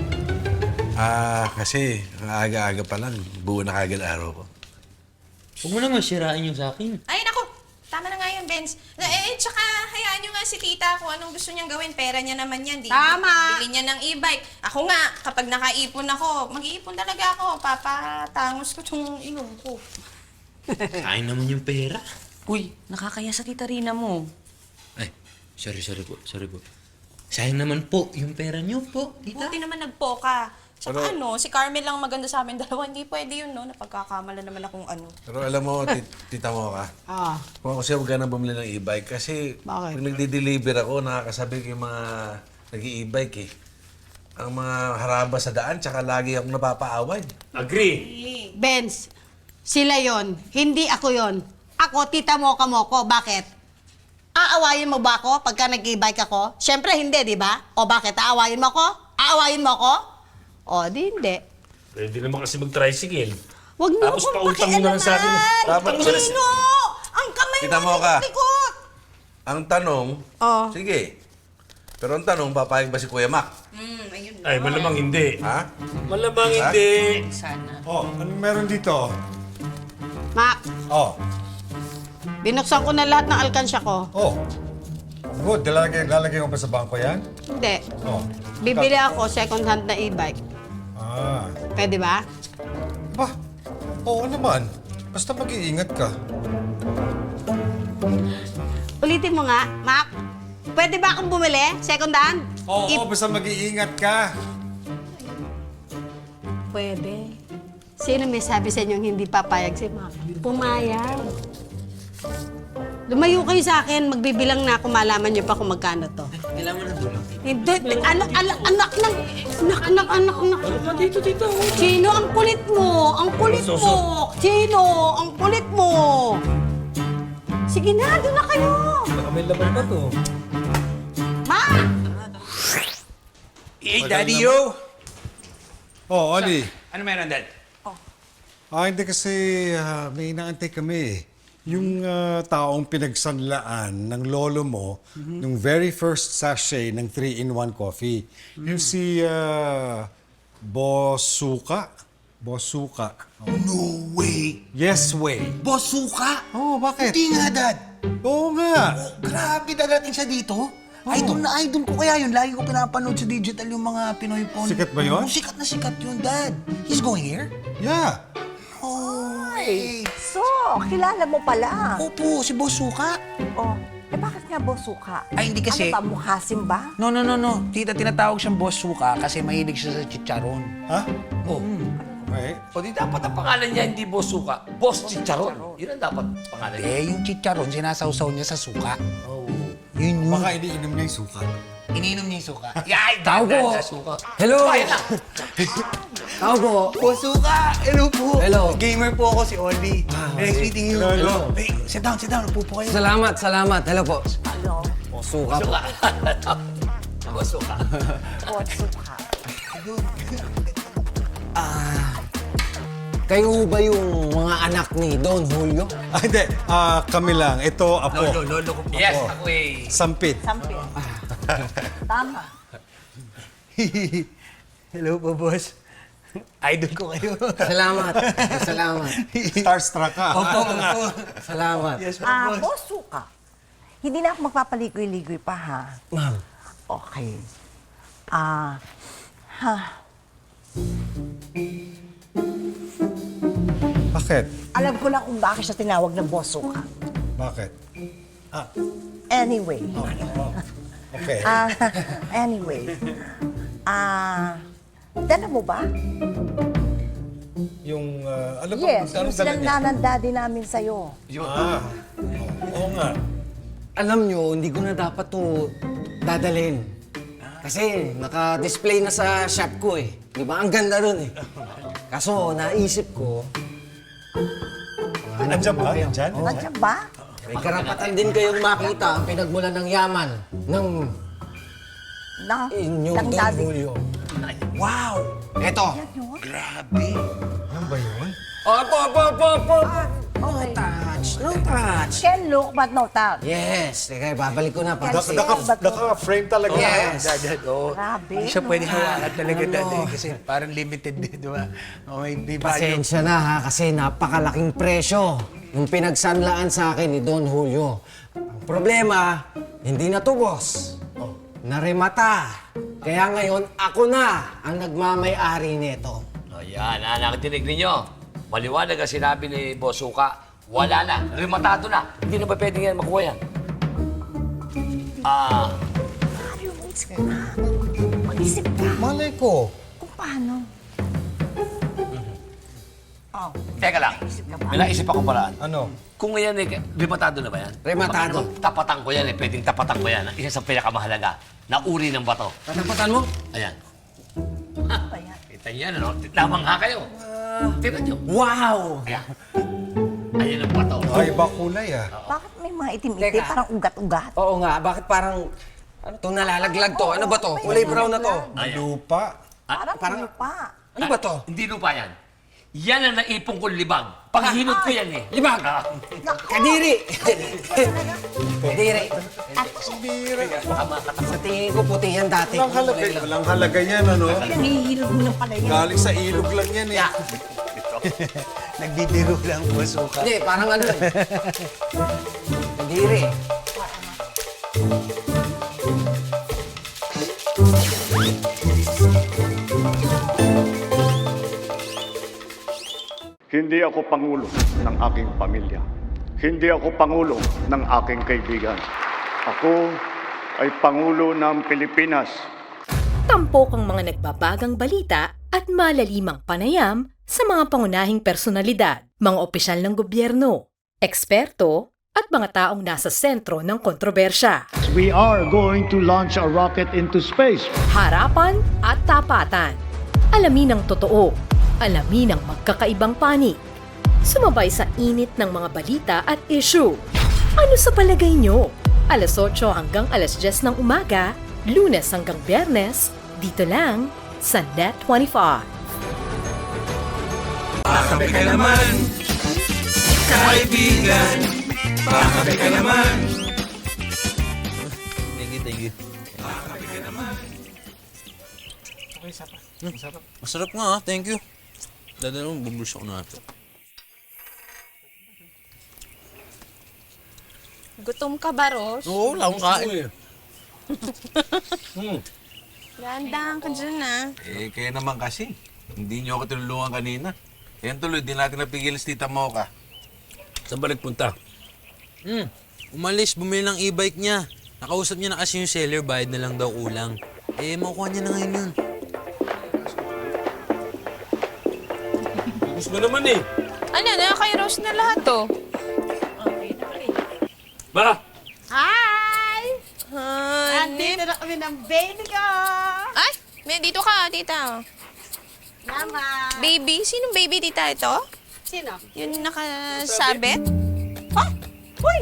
Kasi ang aga-aga pa lang, buo na kagad araw ko. Huwag mo naman sirain yung sa akin. Ay, naku. Tama na nga yun, Benz. Tsaka hayaan nyo nga si tita kung anong gusto niyang gawin. Pera niya naman yan, di ba? Tama. Bili niya ng e-bike. Ako nga, kapag nakaipon ako, mag-iipon talaga ako. Papatangos ko tong ilong ko. Sayang naman yung pera. Uy, nakakaya sa tita Rina mo. Ay, sorry po. Sayang naman po yung pera niyo po, tita. Buti naman nagpo ka. Tsaka si Carmel lang maganda sa amin dalawa. Hindi pwede yun, no? Napagkakamala naman akong ano. Pero alam mo, tita mo ka, kung ako siya huwag ka na bumili ng e-bike kasi Bakit? pag nagde-deliver ako, nakakasabi ko yung mga nag-e-bike eh. Ang mga haraba sa daan, tsaka lagi akong napapaaway. Agree. Benz, sila yon, hindi ako yon. Ako, tita mo ko. Bakit? Aawayin mo ba ako pagka nag-e-bike ako? Siyempre hindi, di ba? O bakit? Aawayin mo ako? Aawayin mo ako? O, di hindi. Pwede naman kasi mag-tricycle. Huwag niyo Tapos akong pautang mo na lang sa akin. Dapat Utang mo na Chino! Ang kamay Kita mo mo ka. likot! Ang tanong, sige. Pero ang tanong, papayag ba si Kuya Mac? Ayun. Ay, malamang hindi. Ha? Malamang hindi. Sana. Oh, anong meron dito? Mac, Oh, binuksan ko na lahat ng alkansya ko. oh. Good, lalagay mo pa sa bangko yan? Hindi. Oh. Bibili ako second hand na e-bike. Pwede ba? Ba, oo naman. Basta mag-iingat ka. Ulitin mo nga, Mac. Pwede ba akong bumili? Second hand? Oo, basta mag-iingat ka. Pwede. Sino may sabi sa inyong hindi papayag si Mac? Pumayag. Lumayo kayo sa akin, magbibilang na ako, malaman niyo pa kung magkano to. Kailangan mo na tulong. Hindi, anak ng... Dito. Chino, ang kulit mo! Ang kulit mo! Chino, ang kulit mo! Sige na, doon na kayo! Baka may laban pa to. Ma! Hey, Daddy Yo! Oh, Oli. Ano meron, Dad? Hindi kasi may inaantay kami. Yung taong pinagsanlaan ng lolo mo, nung very first sachet ng 3-in-1 coffee. Yung si Boss Suka. Boss Suka. No way! Yes way. Boss Suka! Oh, bakit? Hindi nga, Dad! Oo nga. Grabe, dadating siya dito. Idol na idol ko kaya yun. Lagi ko pinapanood sa digital yung mga Pinoy phone. Sikat ba yun? Sikat na sikat yun, Dad. He's going here? Yeah. Ay! So, kilala mo pala. Opo, si Boss Suka. Oh, bakit nga Boss Suka? Ay, hindi kasi... Ano ba, mukhasim ba? No. Tita, tinatawag siyang Boss Suka kasi mahilig siya sa chicharon. Ha? Oh. Okay. O di dapat ang pangalan niya hindi Boss Suka, Boss Chicharon. Yun ang dapat pangalan niya. Yung chicharon, sinasawsaw niya sa suka. Oh. Yun. Baka iniinom niya yung suka. Iniinom niya yung suka. Yay! Tao po. Suka. Hello! Bayan na! Tao po. Boss Suka! Hello po! Hello. Gamer po ako si Oli. Nice meeting you. Hello. Hey, sit down. Upo po kayo. Salamat. Hello po. Suka po. Boss Suka. Boss Suka. Kayo ba yung mga anak ni Don Julio? Hindi. Kami lang. Ito, apo. Lolo ko po. Yes, ako eh. Sampit. Sampit. Tama. Hello po, boss. Idol ko kayo. Salamat. Starstruck ka. Opo. Salamat. Yes po, boss. Boss Suka. Hindi na ako magpapaligoy-ligoy pa, ha? Ma'am. Okay. Bakit? Alam ko lang kung bakit siya tinawag ng boss suka. Bakit? Anyway. Okay. Anyway. Dala mo ba? Yung, ano ba? Yes, anong yung dala niya? sinanda ng daddy namin sa'yo. Oo nga. Alam nyo, hindi ko na dapat to dadalhin. Kasi naka-display na sa shop ko eh. Di ba? Ang ganda nun eh. Kaso naisip ko, Nandiyan ba? Nandiyan? Nandiyan ba? may karapatan din kayong makita ang pinagmulan ng yaman ng inyong ng Don daddy. Julio. Wow! Eto. Grabe. Ano ba yun? Opo. No touch. No touch. Can look but no touch. Yes. Teka, babalik ko na para Naka-frame talaga. Yes. Grabe. Hindi siya pwede hawakan talaga Ano? dati kasi parang limited din, di ba? O, may value. Pasensya na ha, kasi napakalaking presyo yung pinagsanlaan sa akin ni Don Julio. Ang problema, hindi natubos. Narimata. Kaya ngayon, ako na ang nagmamay-ari nito. O yan, nakikinig ninyo. Maliwanag ang sinabi ni Boss Suka, wala na, rematado na. Hindi na ba pwedeng yan makuha yan? Mag-isip ka. Malay ko. Kung paano. Teka lang, may naisip ako paraan. Ano? Kung yan eh, rematado na ba yan? Rematado. Baka naman tapatan ko yan eh, pwedeng tapatan ko yan. Isa sa pinakamahalaga, na uri ng bato. Tatapatan mo? Ayan. Kita yan, ano? Lamang nga kayo. Tignan nyo. Wow! Ayan. Ayan ang bato. Ay, iba kulay ah. Bakit may mga itim-itim? Teka. Parang ugat-ugat. Oo nga, bakit parang... Ano to, nalalaglag to? Ano ba to? Kulay brown na to. Lupa. Parang lupa. Ano ba to? Hindi lupa yan. Yan ang naipong kong libag. Paghinod ko yan eh. Libag! Kadiri! Kadiri! Sa tingin ko puti yan dati. Walang halaga yan, ano? Nahihilog mo ng pala yan. Galing sa ilog lang yan eh. Nagbibiro lang po, suka. Hindi, parang ano eh. Kadiri. Hindi ako pangulo ng aking pamilya. Hindi ako pangulo ng aking kaibigan. Ako ay pangulo ng Pilipinas. Tampok ang mga nagbabagang balita at malalimang panayam sa mga pangunahing personalidad, mga opisyal ng gobyerno, eksperto at mga taong nasa sentro ng kontrobersya. We are going to launch a rocket into space. Harapan at tapatan. Alamin ang totoo. Alamin ang magkakaibang panig. Sumabay sa init ng mga balita at issue. Ano sa palagay nyo? Alas 8 hanggang alas 10 ng umaga, Lunes hanggang Biyernes, dito lang sa Net 25. Pakape ka naman, kaibigan. Pakape ka naman. Thank you. Pakape ka naman. Masarap nga ah, thank you. Dadala mo, bubulsa ko na ito. Gutom ka ba, Ross? Oo, wala akong kain. Gandang ka dyan, ah. Eh, kaya naman kasi. Hindi niyo ako tinulungan kanina. Kaya tuloy, di natin napigil si Tita Mocha. Saan ba nagpunta? Umalis, bumili ng e-bike niya. Nakausap niya na kasi yung seller, bayad na lang daw kulang. Eh, makukuha niya na ngayon yun. Gusto mo naman eh. Ano na, kay Ross na lahat, to. Ba? Hi! Honey. Andito na kami ng baby ko! Ay, may dito ka, tita. Mama! Baby? Sinong baby, tita, ito? Sino? Yung nakasabit? Ha? Uy!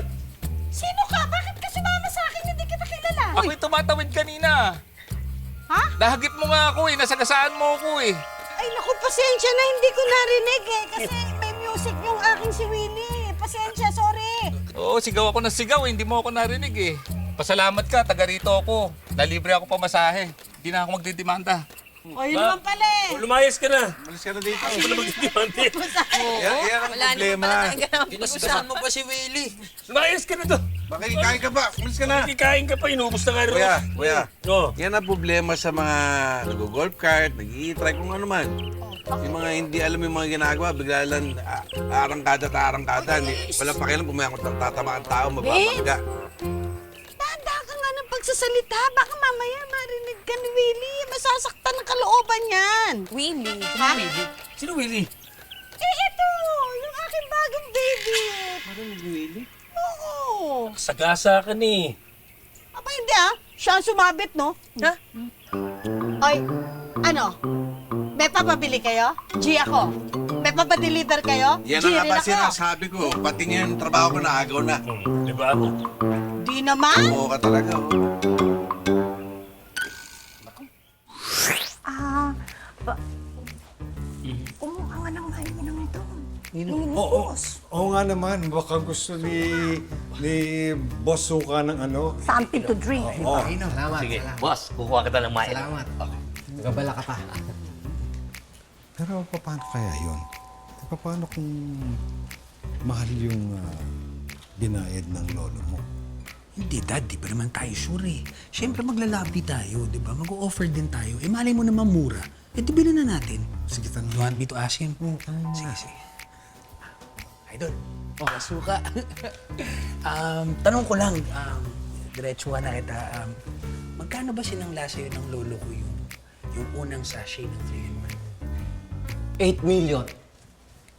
Sino ka? Bakit ka sumama sa akin? Hindi kita kilala. Ako'y tumatawid kanina. Ha? Nahagip mo nga ako eh. Nasagasaan mo ako eh. Ay, naku, pasensya na. Hindi ko narinig eh. Kasi may music yung aking si Willie. Pasensya, sorry. Oo, sigaw ako ng sigaw eh. Hindi mo ako narinig eh. Pasalamat ka, taga rito ako. Nalibre ako pamasahe. Hindi na ako magdidemanda. O, yun naman pala eh. Lumayas ka na. Malis ka na dito. Ako na magdidemanda. Oo, Yan ang wala naman problema. pala talaga ng Pinasagasan mo pa si Willie. Lumayas ka na to. Makikikain ka ba? Umalis ka na. Kikain ka pa, inubos na nga rin. Kuya, Oh. yan ang problema sa mga nag-golf cart, nag-i-try kung ano man. Yung mga hindi alam yung mga ginagawa, bigla lang arangkada. Walang pakialam kung may ako tatama ang tao, mapapagga. Tanda ka nga ng pagsasalita. Baka mamaya marinig ka ni Willie. Masasaktan ang kalooban yan. Willie? Ha? Sino Willie? Ito! Yung aking bagong baby. Marinig ni Willie? Oo. Sagasa ka ni. Aba, hindi Siya ang sumabit, no? Ha? Oy, ano? May papabili kayo? G ako. May papadeliver kayo? Yan G ang rin nga ba ako. sinasabi ko. Pati nga yung trabaho ko na agaw na. Di ba? Di naman. Oo ka talaga. Kumuha nga ng mainom ito. Ni Oo, boss. oo nga naman. Baka gusto ni Boss Suka ng ano. Something to drink. Oo. Salamat. Sige, salamat. boss, kukuha kita ng main. Salamat. Gabala ka pa. Pero paano kaya yun? Paano kung mahal yung binayad ng lolo mo? Hindi, Dad. Di pa naman tayo sure eh. Siyempre maglalabi tayo, di ba? Mag-o-offer din tayo. Eh, malay mo naman mura. Eh, di bilhin na natin. Sige, tanong. You want me to ask him? Sige. Idol. Suka. Tanong ko lang, diretsuhan na kita. Magkano ba sinangla sa'yo ng lolo ko yung unang sachet ng 3-in-1? 8 million.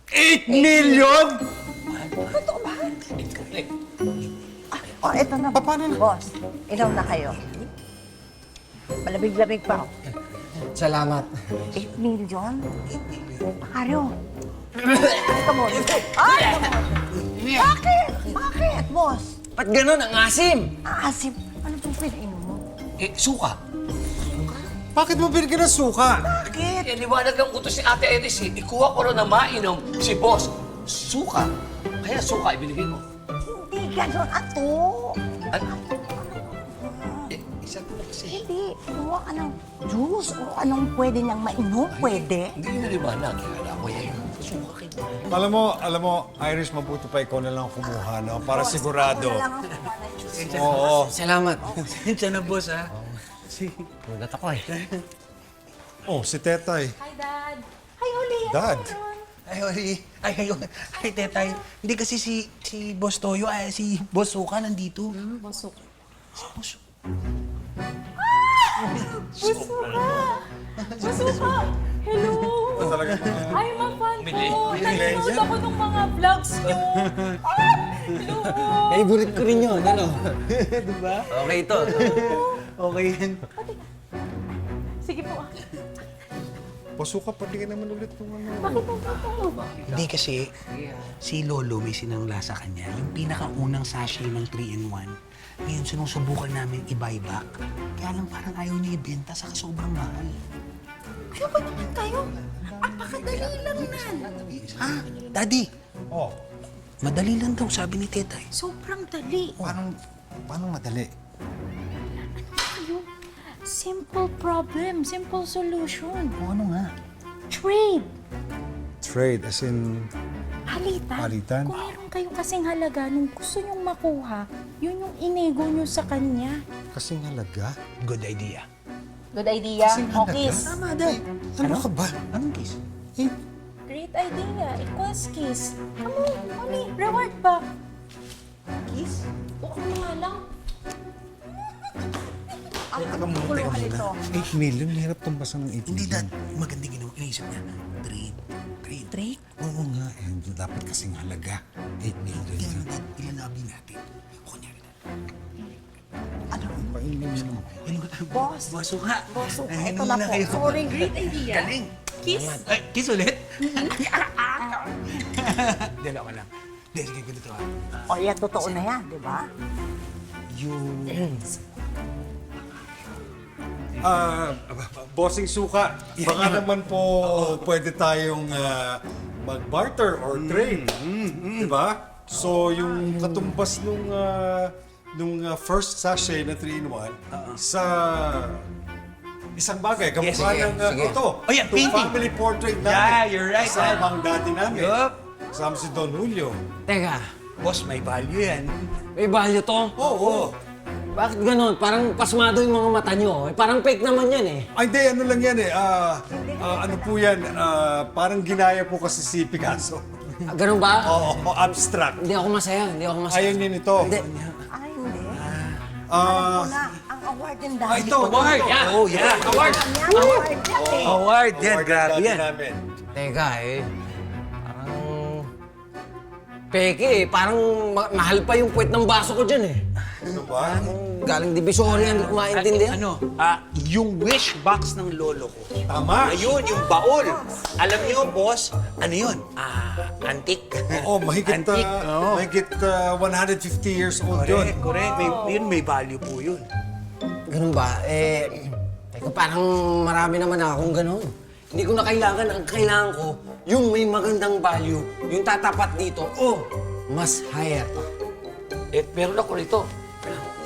8 million? Totoo ba? Ito na. Paano na? Boss, ilaw na kayo. Malamig-lamig pa. Salamat. 8 million? Makaryo. Come on. Ay! Bakit? Bakit, boss? Ba't ganun? Ang asim! Asim. Ano pong pinainom mo? Suka. Bakit mo binigyan ng suka? Bakit? Liwanag ng utos ni Ate Eris ikuha ko rin na mainom si boss. Suka. Kaya suka ibinigay mo. Hindi ganun, ato. Isa ko na kasi. Hindi. Kuha ka ng juice o anong pwede niyang mainom. Pwede. Hindi na liwanag. Kaya ako yan. Suka kayo. Alam mo, Iris, mabuti pa ikaw na lang kumuha, no? Para sigurado. Ako na lang ang kuha ng juice. Oo. Salamat. Siya na, boss, ha? Mulat ako eh. Oh, si Tetay. Hi, Dad. Hi, Oli. Dad. Ay, Oli. Ay, Tetay. Hindi kasi si Boss Toyo, si Boss Suka nandito. Boss Suka. Boss Suka! Hello! Ay, mapal ko. Nanonood ako ng mga vlogs niyo. Hello! Favorite ko rin yun, ano? Diba? Okay ito. Okay yan. Sige po. Pasuka, pati ka naman ulit ng ano. Bakit po ito? Hindi kasi si Lolo may sinangla sa kanya. Yung pinakaunang sachet ng 3-in-1. Ngayon, sinusubukan namin i-buyback. Kaya lang parang ayaw niya ibenta sa sobrang mahal. Ano ba naman kayo? Napakadali lang yan. Ha? Daddy, Oh, madali lang daw, sabi ni Tetay. Sobrang dali. paano madali? Kayo, simple problem, simple solution. O ano nga? Trade. Trade, as in, Halitan. Halitan? Kung meron kayong kasing halaga nung gusto nyong makuha, yun yung inego nyo sa kanya. kasing halaga. Good idea. Good idea. O, kiss. Tama, Dad. Ano ka ba? Anong kiss? Great idea. Equals kiss. Ano? Oli, reward back. Kiss? O, ano nga lang? Ang kuluhan nito. 8 million, hirap tumbasan ng 8 Hindi, million. Dad. Magandang iniisip niya. Trade. Trade? Oo nga, dapat kasing halaga. 8 million. Kaya ano, Dad, ilalabi natin. Kunyari, Dad. Painin mo naman. Boss. Boss Suka. Boss, Ay, ito ano na muna po. kayo? Sorry. Great idea. Galing. Kiss? Ay, kiss ulit? Dala ko lang. Hindi, sige, ganito ha. O, yan, totoo na yan, di ba? Bossing Suka, baka naman po pwede tayong mag-barter or trade. Di ba? So, yung katumbas nung first sachet na 3-in-1 sa isang bagay, kamukha ng ito. Oh, yeah, painting. Family portrait namin. Yeah, you're right, Kasama ang dati namin. Yup. Kasama si Don Julio. Teka, Boss, may value yan. May value to? Oo. Bakit ganon? Parang pasmado yung mga mata nyo. Parang fake naman yan eh. Ay, hindi. Ano lang yan eh. Ano po yan? Parang ginaya po kasi si Picasso. Ganun ba? Oo, abstract. Hindi ako masaya. Ayaw niya nito. Hindi. Ay, hindi. Ang award din dahil. Ito, award! Yeah. Oh, yeah. Award! Award yan, grabe yan. Teka parang... Peke eh. Parang mahal pa yung puwet ng baso ko dyan eh. Ano ba? Galing Divisoria, hindi ko maintindihan. Yung wish box ng lolo ko. Tama. Ayun, yung baon. Alam niyo, boss, ano yun? Antique. Oo, mahigit 150 years old yun. Correct. May value po yun. Ganun ba? Teka, parang marami naman akong ganun. Hindi ko na kailangan. Ang kailangan ko, yung may magandang value, yung tatapat dito, mas higher pa. Meron ako rito.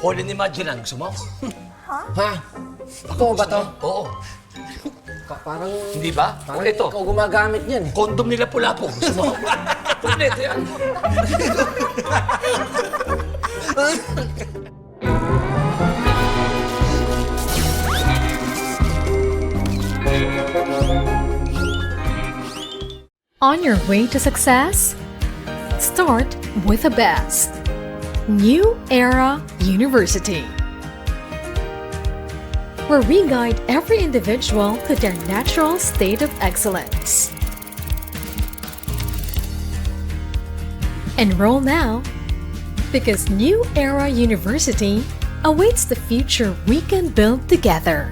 Holy Imagine lang. Gusto mo? Ha? Ako ba to? Oo. Parang... Hindi ba? Parang Ito. ikaw gumagamit yan eh. Kondom nila pula-po. Gusto mo? Kompleto yan. On your way to success? Start with the best. New Era University, where we guide every individual to their natural state of excellence. Enroll now, because New Era University awaits the future we can build together.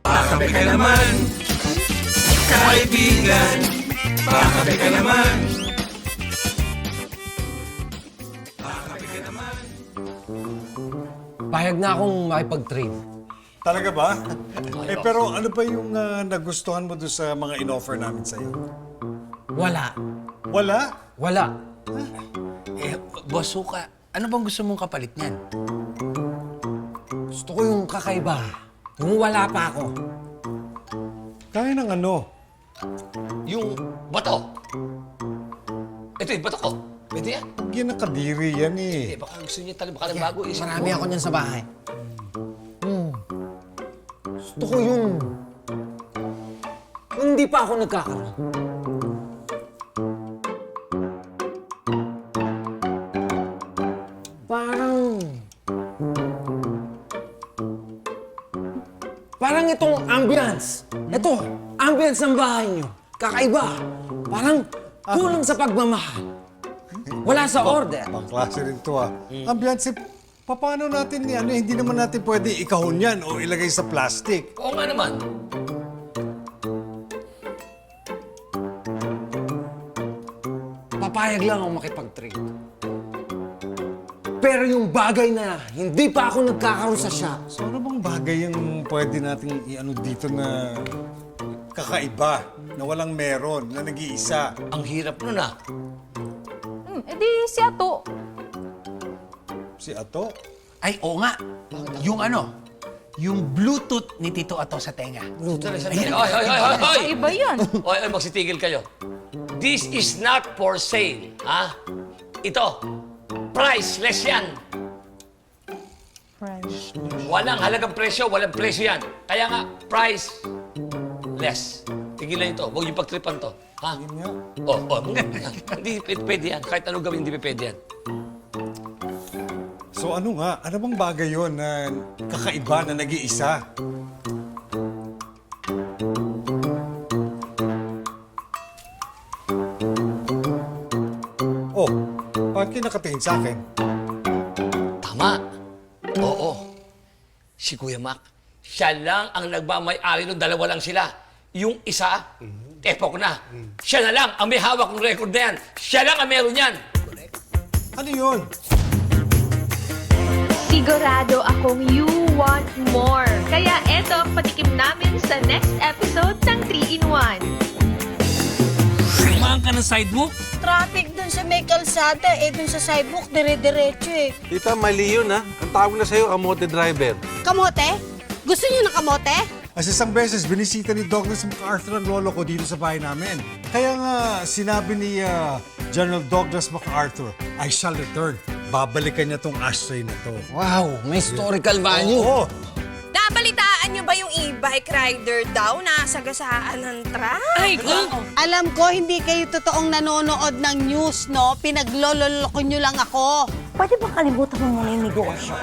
Pakape ka naman, kaibigan. Pakape ka naman. Pakape ka naman. Payag na akong makipag-trade. Talaga ba? Pero ano ba yung nagustuhan mo doon sa mga in-offer namin sa'yo? Wala. Wala? Wala. Boss Suka, ano bang gusto mong kapalit niyan? Gusto ko yung kakaiba. Yung wala pa ako. Kaya ng ano? Yung bato. Ito yung bato ko. Pwede yan. Yan ang kadiri yan eh. Baka gusto niya talaga baka ng bago. Marami ako niyan sa bahay. Gusto ko yung hindi pa ako nagkakaroon. Parang itong ambience. Ito, ambience ng bahay niyo. Kakaiba. Parang kulang sa pagmamahal. Wala sa order. Ang klase rin to Ambiance, paano natin, hindi naman natin pwede ikahon yan o ilagay sa plastic. Oo nga naman. Papayag lang ako makipag-trade. Pero yung bagay na hindi pa ako nagkakaroon sa shop. So ano bang bagay yung pwede nating i-ano dito na kakaiba, na walang meron, na nag-iisa? Ang hirap nun Edi si Ato. Si Ato? Ay, oo nga. Yung yung Bluetooth ni Tito Ato sa tenga. Oy! Iba yan. Oy, magsitigil kayo. This is not for sale, ha? Ito, priceless yan. Price. Walang halagang presyo, walang presyo yan. Kaya nga, priceless. Tigilan ito, huwag yung pagtripan to. Ha? Hindi pwede yan. Kahit anong gawin, hindi pwede yan. So ano nga? Ano bang bagay yon na kakaiba na nag-iisa? Oh, bakit kayo nakatingin sa akin? Tama. Oo. Si Kuya Mac, siya lang ang nagmamay-ari nung dalawa lang sila. Yung isa, tepok na. Siya na lang ang may hawak ng record na yan. Siya lang ang meron yan. Ano yun? Sigurado akong you want more. Kaya eto, patikim namin sa next episode ng 3-in-1. Kumaan ka ng sidewalk? Traffic dun sa may kalsada, dun sa sidewalk, dire-diretso Tita, mali yun Ang tawag na sa'yo, kamote driver. Kamote? Gusto niyo ng kamote? As isang beses, binisita ni Douglas MacArthur ang lolo ko dito sa bahay namin. Kaya nga, sinabi ni General Douglas MacArthur, I shall return. Babalikan niya tong ashtray na to. Wow, may historical value. Oo. Nabalitaan niyo ba yung e-bike rider daw na sagasaan ng truck? Ay, Alam ko, hindi kayo totoong nanonood ng news, no? Pinaglololoko nyo lang ako. Pwede ba kalimutan mo muna yung negosyo?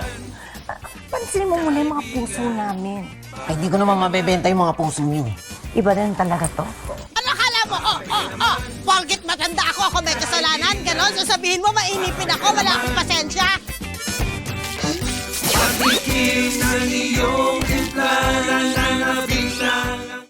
Pansinin mo muna yung mga puso namin. Ay, di ko naman mabebenta yung mga puso niyo. Iba rin talaga to. Ano akala mo? Porket matanda ako may kasalanan, ganon? Sasabihin mo, mainipin ako, wala akong pasensya.